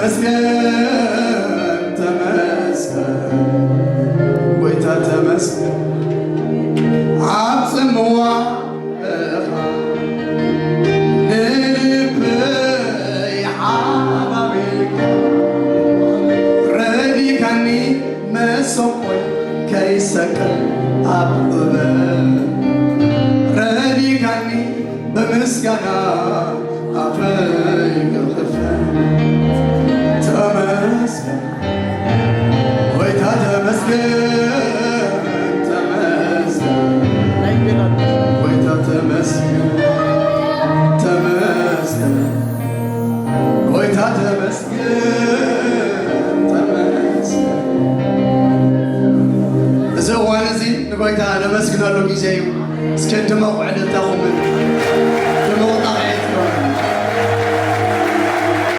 ተመስገን ተመስገን ጎይታ ተመስገን አጽምዋ ልብይ ሓባቤልካ ረዲካኒ መሶቆይ ከይሰቅል አብበ ረዲካኒ በምስጋና አፈይ ክፍተ ተመስገን ጎይታ ተመስገን ተመስገን ጎይታ ተመስገን ተመስገን ጎይታ ተመስገን ተመስገን እዚ እዋን እዚ ንጎይታ ነመስግናሉ ጊዜ እዩ እስከ ድመቑ ዕለታኹምን